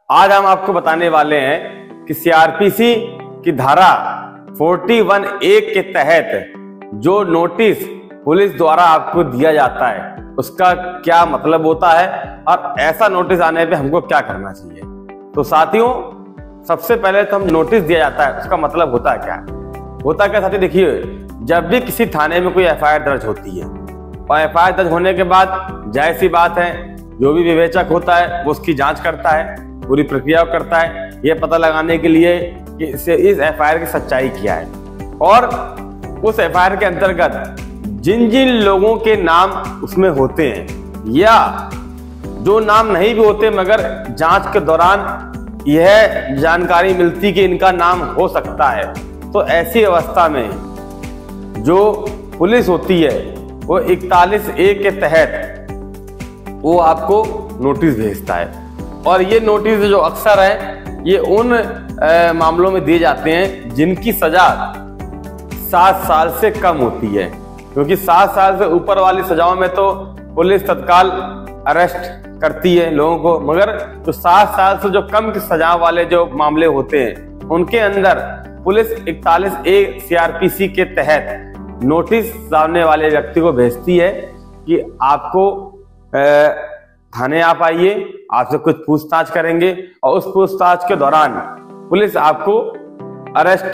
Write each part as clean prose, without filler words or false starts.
आज हम आपको बताने वाले हैं कि सीआरपीसी की धारा 41A के तहत जो नोटिस पुलिस द्वारा आपको दिया जाता है उसका क्या मतलब होता है और ऐसा नोटिस आने पे हमको क्या करना चाहिए। तो साथियों, सबसे पहले तो हम नोटिस दिया जाता है उसका मतलब होता है क्या साथी। देखिए, जब भी किसी थाने में कोई एफआईआर दर्ज होती है और एफआईआर दर्ज होने के बाद जाहिर सी बात है जो भी विवेचक होता है वो उसकी जांच करता है, पूरी प्रक्रिया करता है ये पता लगाने के लिए कि इस एफआईआर की सच्चाई क्या है। और उस एफआईआर के अंतर्गत जिन जिन लोगों के नाम उसमें होते हैं या जो नाम नहीं भी होते मगर जांच के दौरान यह जानकारी मिलती कि इनका नाम हो सकता है, तो ऐसी अवस्था में जो पुलिस होती है वो 41A के तहत वो आपको नोटिस भेजता है। और ये नोटिस जो अक्सर है ये उन मामलों में दिए जाते हैं जिनकी सजा 7 साल से कम होती है, क्योंकि 7 साल से ऊपर वाली सजाओं में तो पुलिस तत्काल अरेस्ट करती है लोगों को, मगर जो 7 साल से जो कम की सजा वाले जो मामले होते हैं उनके अंदर पुलिस 41A सीआरपीसी के तहत नोटिस सामने वाले व्यक्ति को भेजती है कि आपको थाने आप आइए, आपसे कुछ पूछताछ करेंगे और उस पूछताछ के दौरान पुलिस आपको अरेस्ट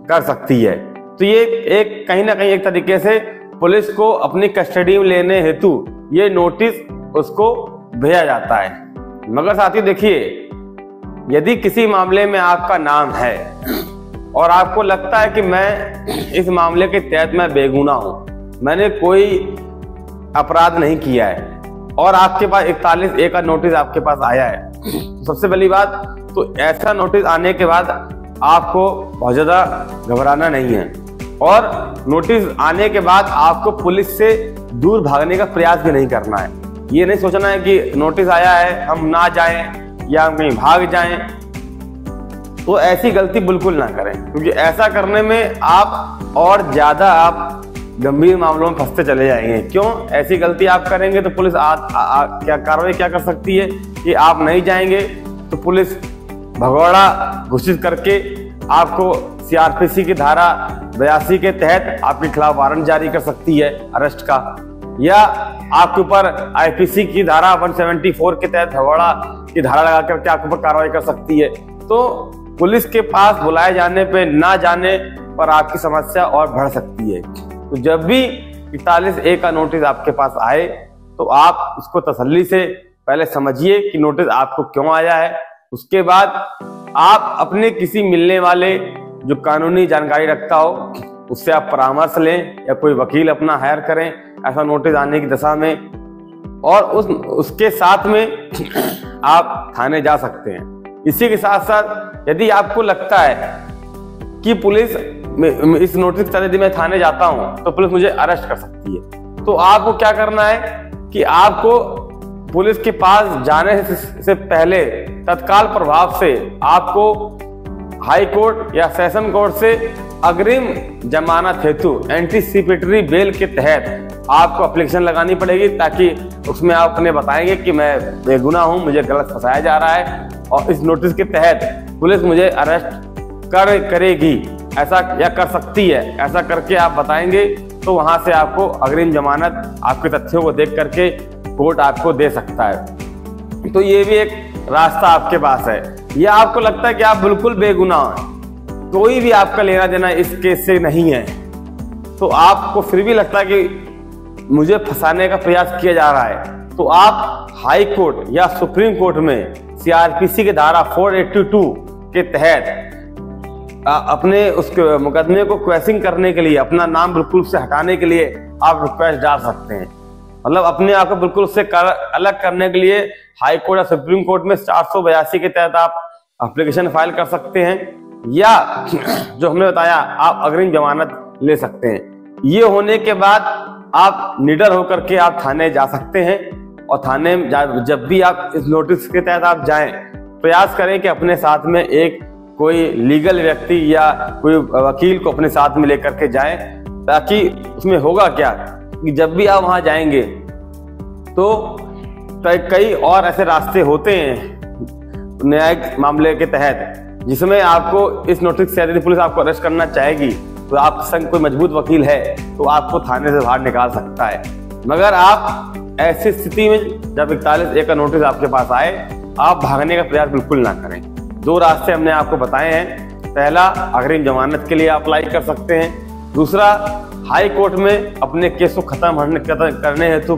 कर सकती है। तो ये एक कहीं ना कहीं एक तरीके से पुलिस को अपनी कस्टडी में लेने हेतु ये नोटिस उसको भेजा जाता है। मगर साथियों देखिए, यदि किसी मामले में आपका नाम है और आपको लगता है कि मैं इस मामले के तहत मैं बेगुनाह हूं, मैंने कोई अपराध नहीं किया है और आपके पास 41A का नोटिस आपके पास आया है, तो सबसे पहली बात तो ऐसा नोटिस आने के बाद आपको बहुत ज्यादा घबराना नहीं है और नोटिस आने के बाद आपको पुलिस से दूर भागने का प्रयास भी नहीं करना है। ये नहीं सोचना है कि नोटिस आया है हम ना जाएं या हम कहीं भाग जाएं, तो ऐसी गलती बिल्कुल ना करें, क्योंकि ऐसा करने में आप और ज्यादा आप गंभीर मामलों में फंसते चले जाएंगे। क्यों? ऐसी गलती आप करेंगे तो पुलिस क्या कार्रवाई क्या कर सकती है कि आप नहीं जाएंगे तो पुलिस भगोड़ा घोषित करके आपको सीआरपीसी की धारा 82 के तहत आपके खिलाफ वारंट जारी कर सकती है अरेस्ट का, या आपके ऊपर आईपीसी की धारा 174 के तहत भगोड़ा की धारा लगा करके आपके ऊपर कार्रवाई कर सकती है। तो पुलिस के पास बुलाए जाने पे ना जाने पर आपकी समस्या और बढ़ सकती है। तो जब भी 41A का नोटिस आपके पास आए तो आप उसको तसल्ली से पहले समझिए कि नोटिस आपको क्यों आया है। उसके बाद आप अपने किसी मिलने वाले जो कानूनी जानकारी रखता हो उससे आप परामर्श लें या कोई वकील अपना हायर करें ऐसा नोटिस आने की दशा में, और उसके साथ में आप थाने जा सकते हैं। इसी के साथ साथ यदि आपको लगता है कि पुलिस इस नोटिस के तहत यदि मैं थाने जाता हूं तो पुलिस मुझे अरेस्ट कर सकती है, तो आपको क्या करना है कि आपको पुलिस के पास जाने से पहले तत्काल प्रभाव से आपको हाई कोर्ट या सेशन कोर्ट से अग्रिम जमानत हेतु एंटीसिपेटरी बेल के तहत आपको एप्लीकेशन लगानी पड़ेगी, ताकि उसमें आप अपने बताएंगे कि मैं बेगुनाह हूं, मुझे गलत फंसाया जा रहा है और इस नोटिस के तहत पुलिस मुझे अरेस्ट करेगी ऐसा या कर सकती है, ऐसा करके आप बताएंगे तो वहां से आपको अग्रिम जमानत आपके तथ्यों को देख करके कोर्ट आपको दे सकता है। तो ये भी एक रास्ता आपके पास है। या आपको लगता है कि आप बिल्कुल बेगुनाह हैं, कोई भी आपका लेना देना इस केस से नहीं है, तो आपको फिर भी लगता है कि मुझे फंसाने का प्रयास किया जा रहा है, तो आप हाई कोर्ट या सुप्रीम कोर्ट में सीआरपीसी के धारा 482 के तहत अपने उसके मुकदमे को क्वेशिंग करने के लिए, अपना नाम बिल्कुल से हटाने के लिए आप रिक्वेस्ट डाल सकते हैं। मतलब अपने आप को बिल्कुल उससे अलग करने के लिए हाई कोर्ट या सुप्रीम कोर्ट में 482 के तहत आप एप्लीकेशन फाइल कर सकते हैं, या जो हमने बताया आप अग्रिम जमानत ले सकते हैं। ये होने के बाद आप निडर होकर के आप थाने जा सकते हैं और थाने जब भी आप इस नोटिस के तहत आप जाएं, प्रयास करें कि अपने साथ में एक कोई लीगल व्यक्ति या कोई वकील को अपने साथ में लेकर के जाएं, ताकि उसमें होगा क्या कि जब भी आप वहां जाएंगे तो कई और ऐसे रास्ते होते हैं न्यायिक मामले के तहत, जिसमें आपको इस नोटिस से यदि पुलिस आपको अरेस्ट करना चाहेगी तो आपके संग कोई मजबूत वकील है तो आपको थाने से बाहर निकाल सकता है। मगर आप ऐसी स्थिति में जब 41A का नोटिस आपके पास आए, आप भागने का प्रयास बिल्कुल ना करें। 2 रास्ते हमने आपको बताए हैं। पहला, अग्रिम जमानत के लिए अप्लाई कर सकते हैं। दूसरा, हाई कोर्ट में अपने केस को खत्म करने हेतु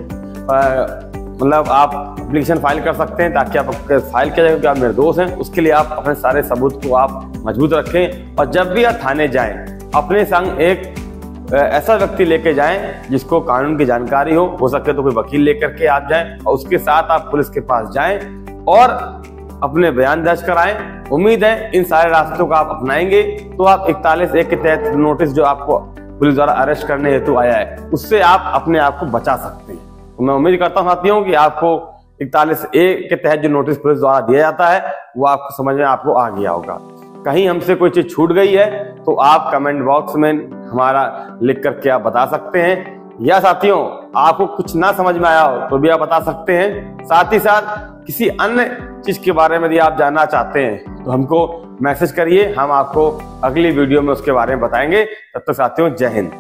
मतलब आप एप्लीकेशन फाइल कर सकते हैं, ताकि आप फाइल किया जाए कि आप निर्दोष हैं। उसके लिए आप अपने सारे सबूत को आप मजबूत रखें, और जब भी आप थाने जाएं अपने संग एक ऐसा व्यक्ति लेके जाएं जिसको कानून की जानकारी हो सके तो कोई वकील लेकर के आप जाएं, और उसके साथ आप पुलिस के पास जाएं और अपने बयान दर्ज कराएं। उम्मीद है इन सारे रास्तों को आप अपनाएंगे तो आप 41A के तहत नोटिस जो आपको पुलिस द्वारा अरेस्ट करने हेतु आया है, उससे आप अपने आप को बचा सकते हैं। तो मैं उम्मीद करता हूं साथियों कि आपको 41A के तहत जो नोटिस पुलिस द्वारा दिया जाता है वो आपको समझ में आपको आ गया होगा। कहीं हमसे कोई चीज छूट गई है तो आप कमेंट बॉक्स में हमारा लिख करके आप बता सकते हैं, या साथियों आपको कुछ ना समझ में आया हो तो भी आप बता सकते हैं। साथ ही साथ किसी अन्य चीज के बारे में यदि आप जानना चाहते हैं तो हमको मैसेज करिए, हम आपको अगली वीडियो में उसके बारे में बताएंगे। तब तक साथियों, जय हिंद।